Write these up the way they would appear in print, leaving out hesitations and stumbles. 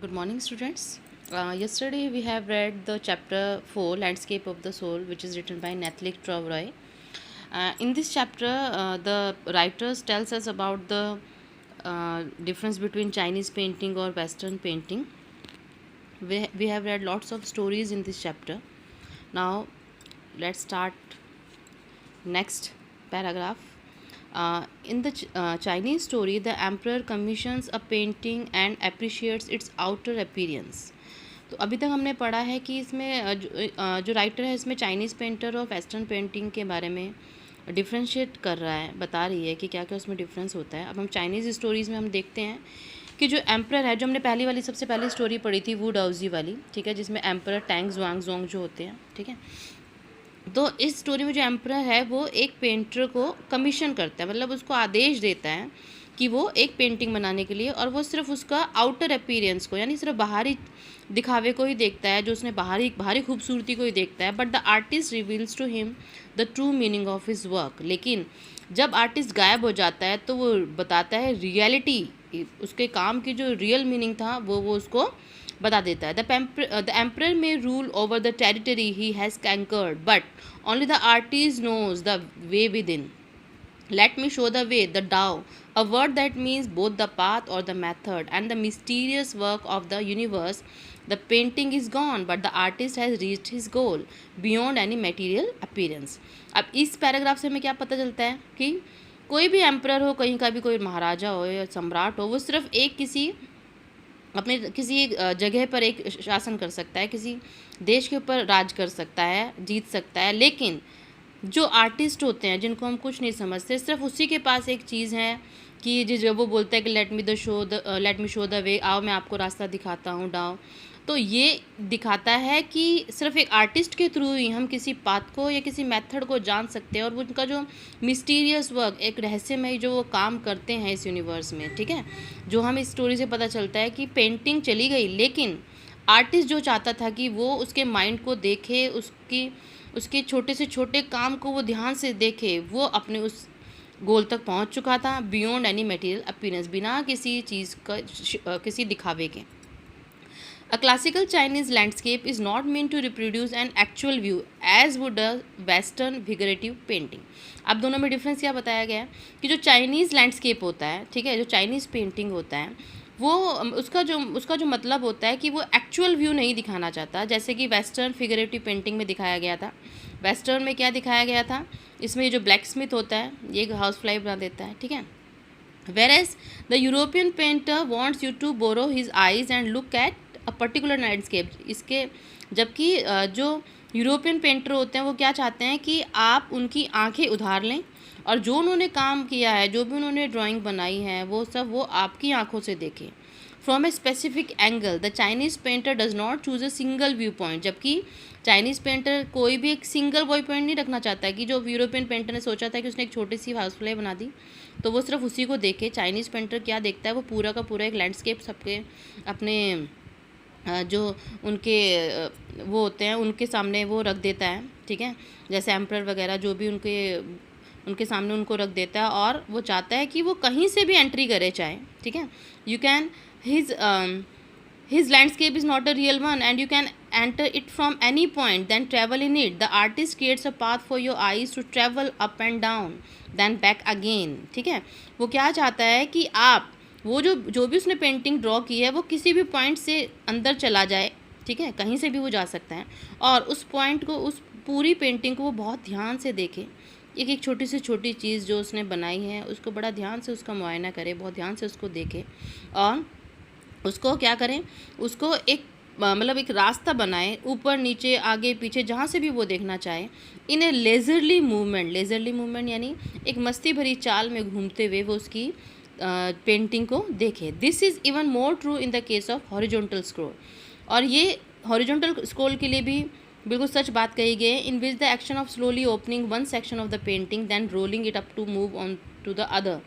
Good morning, students. Yesterday we have read the chapter 4, Landscape of the Soul, which is written by Natalie Troy. In this chapter, the writers tells us about the difference between Chinese painting or Western painting. We have read lots of stories in this chapter. Now, let's start next paragraph. In the Chinese story, the emperor commissions a painting and appreciates its outer appearance. तो अभी तक हमने पढ़ा है कि इसमें जो writer है इसमें चाइनीज़ पेंटर और वेस्टर्न पेंटिंग के बारे में डिफ्रेंशिएट कर रहा है, बता रही है कि क्या क्या उसमें डिफरेंस होता है। अब हम चाइनीज़ स्टोरीज़ में हम देखते हैं कि जो एम्प्रर है, जो हमने पहली वाली सबसे पहली स्टोरी पढ़ी थी वू डाउजी वाली, ठीक है, जिसमें एम्प्रर टैंग जुआंग जोंग जो होते हैं, ठीक है। तो इस स्टोरी में जो एम्प्रर है वो एक पेंटर को कमीशन करता है, मतलब उसको आदेश देता है कि वो एक पेंटिंग बनाने के लिए, और वो सिर्फ उसका आउटर अपीयरेंस को, यानी सिर्फ बाहरी दिखावे को ही देखता है, जो उसने बाहरी खूबसूरती को ही देखता है। But the artist reveals to him the true meaning of his work. लेकिन जब आर्टिस्ट गायब हो जाता है तो वो बताता है रियलिटी, उसके काम की जो रियल मीनिंग था वो उसको बता देता है। The emperor may rule over the territory he has conquered, but only the artist knows the way within. Let me show the way, the Tao, a word that means both the path or the method and the mysterious work of the universe. The painting is gone, but the artist has reached his goal beyond any material appearance. अब इस paragraph से हमें क्या पता चलता है कि कोई भी एम्प्रर हो, कहीं का भी कोई महाराजा हो या सम्राट हो, वो सिर्फ एक अपने किसी जगह पर एक शासन कर सकता है, किसी देश के ऊपर राज कर सकता है, जीत सकता है। लेकिन जो आर्टिस्ट होते हैं, जिनको हम कुछ नहीं समझते, सिर्फ उसी के पास एक चीज़ है कि जब वो बोलता है कि let me show the way, आओ मैं आपको रास्ता दिखाता हूँ डाओ। तो ये दिखाता है कि सिर्फ एक आर्टिस्ट के थ्रू ही हम किसी पाथ को या किसी मेथड को जान सकते हैं, और उनका जो मिस्टीरियस वर्क, एक रहस्यमय जो वो काम करते हैं इस यूनिवर्स में, ठीक है। जो हम इस स्टोरी से पता चलता है कि पेंटिंग चली गई, लेकिन आर्टिस्ट जो चाहता था कि वो उसके माइंड को देखे, उसके छोटे से छोटे काम को वो ध्यान से देखे, वो अपने उस गोल तक पहुंच चुका था, बियॉन्ड एनी मटेरियल अपीयरेंस, बिना किसी चीज़ का किसी दिखावे के। A classical Chinese landscape is not meant to reproduce an actual view as would a western figurative painting. अब दोनों में डिफरेंस क्या बताया गया है कि जो चाइनीज़ लैंडस्केप होता है, ठीक है, जो चाइनीज़ पेंटिंग होता है, वो उसका जो मतलब होता है कि वो एक्चुअल व्यू नहीं दिखाना चाहता, जैसे कि वेस्टर्न फिगरेटिव पेंटिंग में दिखाया गया था। वेस्टर्न में क्या दिखाया गया था, इसमें ये जो ब्लैक स्मिथ होता है ये एक हाउस फ्लाई बना देता है, ठीक है। Whereas the European painter wants you to borrow his eyes and look at a particular landscape. इसके जबकि जो यूरोपियन पेंटर होते हैं वो क्या चाहते हैं कि आप उनकी आंखें उधार लें, और जो उन्होंने काम किया है, जो भी उन्होंने ड्राइंग बनाई है, वो सब वो आपकी आंखों से देखें from a specific angle. The Chinese painter does not choose a single view point. जबकि चाइनीज़ पेंटर कोई भी एक सिंगल व्यू पॉइंट नहीं रखना चाहता है कि जो यूरोपियन पेंटर ने सोचा था कि उसने एक छोटी सी हाउस फ्लाई बना दी तो वो सिर्फ उसी को देखे। चाइनीज़ पेंटर क्या देखता है, वो पूरा का पूरा एक लैंडस्केप सबके अपने जो उनके वो होते हैं उनके सामने वो रख देता है, ठीक है, जैसे एम्प्रर वगैरह जो भी उनके सामने उनको रख देता है, और वो चाहता है कि वो कहीं से भी एंट्री करे चाहे, ठीक है। You can his landscape is not a real one and you can enter it from any point, then travel in it. The artist creates a path for your eyes to travel up and down then back again, ठीक है। वो क्या चाहता है कि आप वो जो भी उसने पेंटिंग ड्रॉ की है वो किसी भी पॉइंट से अंदर चला जाए, ठीक है, कहीं से भी वो जा सकता है, और उस पॉइंट को, उस पूरी पेंटिंग को वो बहुत ध्यान से देखे, एक एक छोटी से छोटी चीज़ जो उसने बनाई है उसको बड़ा ध्यान से उसका मुआयना करे, बहुत ध्यान से उसको देखे, और उसको क्या करें, उसको एक मतलब एक रास्ता बनाए, ऊपर नीचे आगे पीछे जहाँ से भी वो देखना चाहे, इन ए लेजरली मूवमेंट यानी एक मस्ती भरी चाल में घूमते हुए वो उसकी पेंटिंग को देखे। This is even more true in the case of horizontal scroll, और ये हॉरिजॉन्टल स्क्रॉल के लिए भी बिल्कुल सच बात कही गई है, in which the action of slowly opening one section of the painting then rolling it up to move on to the other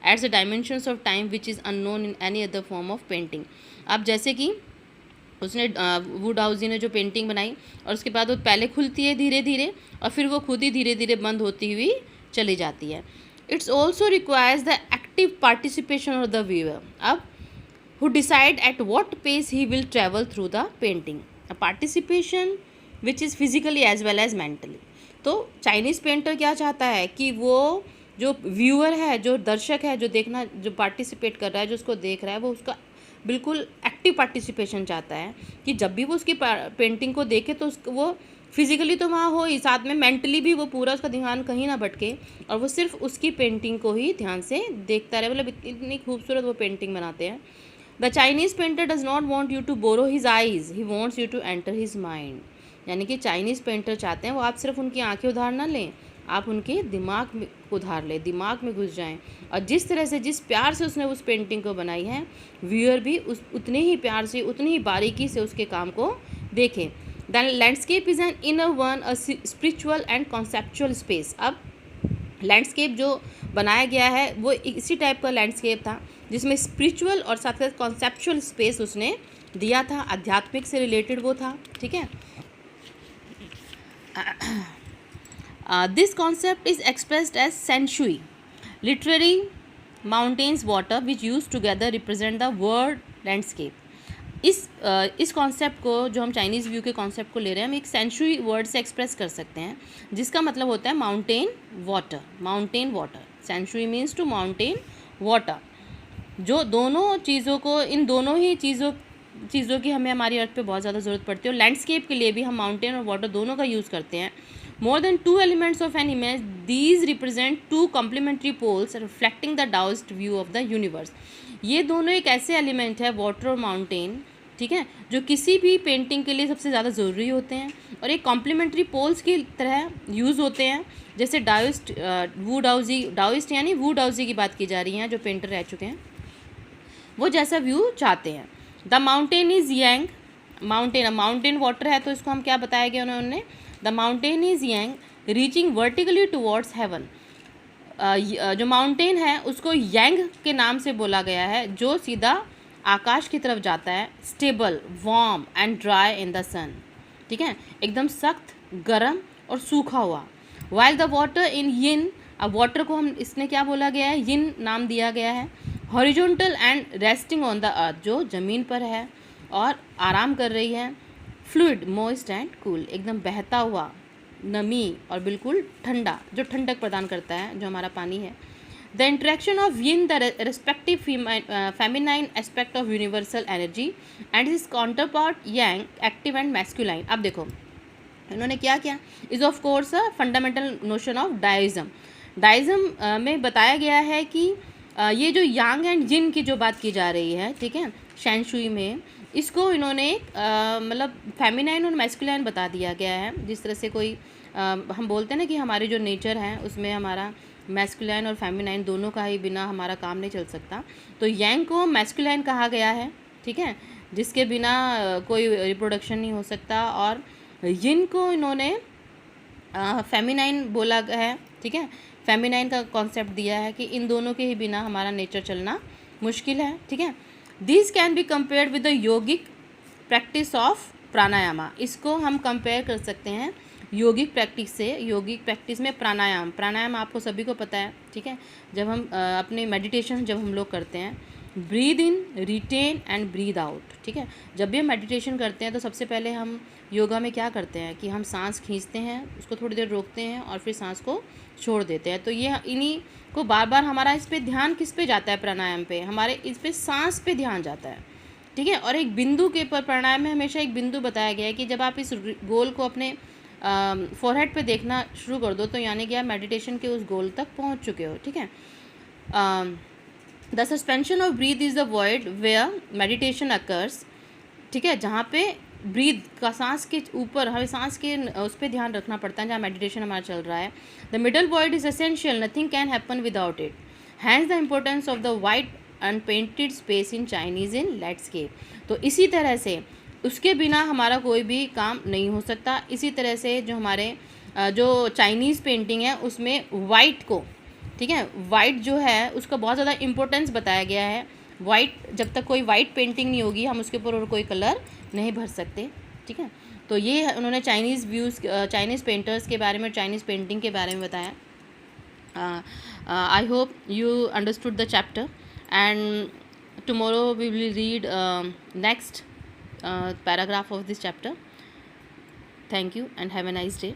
adds the dimensions of time which is unknown in any other form of painting. अब जैसे कि उसने would हाउसी ने जो painting बनाई, और उसके बाद वो पहले खुलती है धीरे धीरे, और फिर वो खुद ही धीरे धीरे बंद होती हुई चली जाती है। It's also requires the active participation of the viewer. अब who decide at what pace he will travel through the painting. A participation which is physically as well as mentally. तो चाइनीज़ पेंटर क्या चाहता है कि वो जो viewer है, जो दर्शक है, जो देखना, जो पार्टिसिपेट कर रहा है, जो उसको देख रहा है, वो उसका बिल्कुल एक्टिव पार्टिसिपेशन चाहता है कि जब भी वो उसकी पेंटिंग को देखे तो वो फिजिकली तो वहाँ हो ही, साथ में मेंटली भी वो पूरा उसका ध्यान कहीं ना भटके और वो सिर्फ उसकी पेंटिंग को ही ध्यान से देखता रहे। मतलब इतनी खूबसूरत वो पेंटिंग बनाते हैं। The Chinese painter does not want you to borrow his eyes, he wants you to enter his mind. यानी कि चाइनीज़ पेंटर चाहते हैं वो आप सिर्फ उनकी आंखें उधार ना लें, आप उनके दिमाग में उधार लें, दिमाग में घुस जाएं। और जिस तरह से, जिस प्यार से उसने उस पेंटिंग को बनाई है, व्यूअर भी उतने ही प्यार से, उतनी ही बारीकी से उसके काम को देखें। The landscape is an inner one, a spiritual and conceptual space. अब लैंडस्केप जो बनाया गया है वो इसी टाइप का लैंडस्केप था जिसमें स्पिरिचुअल और साथ साथ कॉन्सेप्चुअल स्पेस उसने दिया था, आध्यात्मिक से रिलेटेड वो था। ठीक है, this concept is expressed as shanshui, literally mountains water which use together represent the world landscape. इस कॉन्सेप्ट को, जो हम चाइनीज़ व्यू के कॉन्सेप्ट को ले रहे हैं, हम एक सेंशुई वर्ड से एक्सप्रेस कर सकते हैं जिसका मतलब होता है mountain water. Mountain water, shanshui means two mountain water. जो दोनों चीज़ों को, इन दोनों ही चीज़ों की हमें हमारी अर्थ पे बहुत ज़्यादा ज़रूरत पड़ती है और लैंडस्केप के लिए भी हम माउंटेन और वाटर दोनों का यूज़ करते हैं। More than two elements of an image, these represent two complementary poles reflecting the Daoist view of the universe. ये दोनों एक ऐसे एलिमेंट है, वाटर और माउंटेन, ठीक है, जो किसी भी पेंटिंग के लिए सबसे ज़्यादा ज़रूरी होते हैं और एक कॉम्प्लीमेंट्री पोल्स की तरह यूज़ होते हैं। जैसे डाउइस्ट यानी वू डाउजी की बात की जा रही है, जो पेंटर रह चुके हैं, वो जैसा व्यू चाहते हैं। The mountain is yang, mountain water है तो इसको हम क्या बताया गया उन्होंने, the mountain is yang reaching vertically towards heaven. जो माउंटेन है उसको यांग के नाम से बोला गया है, जो सीधा आकाश की तरफ जाता है। Stable, warm and dry in the sun, ठीक है, एकदम सख्त, गर्म और सूखा हुआ। While the water in yin, अब वाटर को हम इसने क्या बोला गया है, यिन नाम दिया गया है। Horizontal and resting on the earth, जो ज़मीन पर है और आराम कर रही है। फ्लूइड, मॉइस्ट एंड कूल, एकदम बहता हुआ, नमी और बिल्कुल ठंडा, जो ठंडक प्रदान करता है, जो हमारा पानी है। The interaction of yin, the respective feminine aspect of universal energy, and his counterpart yang, active and masculine. अब देखो इन्होंने क्या किया, is of course a fundamental notion of Daoism. Daoism में बताया गया है कि ये जो यांग एंड जिन की जो बात की जा रही है, ठीक है, शेंशुई में, इसको इन्होंने मतलब फेमिनाइन और मैस्कुलाइन बता दिया गया है। जिस तरह से कोई हम बोलते हैं ना कि हमारी जो नेचर है उसमें हमारा मैस्कुलाइन और फेमिनाइन दोनों का ही बिना हमारा काम नहीं चल सकता, तो यांग को मैस्कुलाइन कहा गया है, ठीक है, जिसके बिना कोई रिप्रोडक्शन नहीं हो सकता। और यिन को इन्होंने फेमिनाइन बोला है, ठीक है, फेमिनाइन का कॉन्सेप्ट दिया है कि इन दोनों के ही बिना हमारा नेचर चलना मुश्किल है, ठीक है। This can be compared with the yogic practice of प्राणायामा। इसको हम कंपेयर कर सकते हैं योगिक प्रैक्टिस से। योगिक प्रैक्टिस में प्राणायाम आपको सभी को पता है, ठीक है, जब हम अपने मेडिटेशन जब हम लोग करते हैं, breathe in, retain and breathe out, ठीक है। जब भी हम मेडिटेशन करते हैं तो सबसे पहले हम योगा में क्या करते हैं कि हम सांस खींचते हैं, उसको थोड़ी देर रोकते हैं और फिर सांस को छोड़ देते हैं। तो ये इन्हीं को बार बार हमारा इस पे ध्यान किस पे जाता है, प्राणायाम पे, हमारे इस पे सांस पे ध्यान जाता है, ठीक है। और एक बिंदु के पर प्राणायाम में हमेशा एक बिंदु बताया गया है कि जब आप इस गोल को अपने फोरहेड पे देखना शुरू कर दो तो यानी कि आप मेडिटेशन के उस गोल तक पहुंच चुके हो, ठीक है। The suspension of breath is the void where meditation occurs, ठीक है, जहाँ पे ब्रीथ का, सांस के ऊपर हमें सांस के उस पर ध्यान रखना पड़ता है जहाँ मेडिटेशन हमारा चल रहा है। The middle void is essential, nothing can happen without it, hence the importance of the white unpainted space in Chinese in landscape. तो इसी तरह से उसके बिना हमारा कोई भी काम नहीं हो सकता। इसी तरह से जो हमारे जो चाइनीज़ पेंटिंग है उसमें वाइट को, ठीक है, वाइट जो है उसका बहुत ज़्यादा इम्पोर्टेंस बताया गया है। वाइट, जब तक कोई वाइट पेंटिंग नहीं होगी हम उसके ऊपर और कोई कलर नहीं भर सकते, ठीक है। तो ये उन्होंने चाइनीज़ व्यूज़, चाइनीज़ पेंटर्स के बारे में, चाइनीज़ पेंटिंग के बारे में बताया। I hope you understood the chapter and Tomorrow we will read next paragraph of this chapter. Thank you and have a nice day.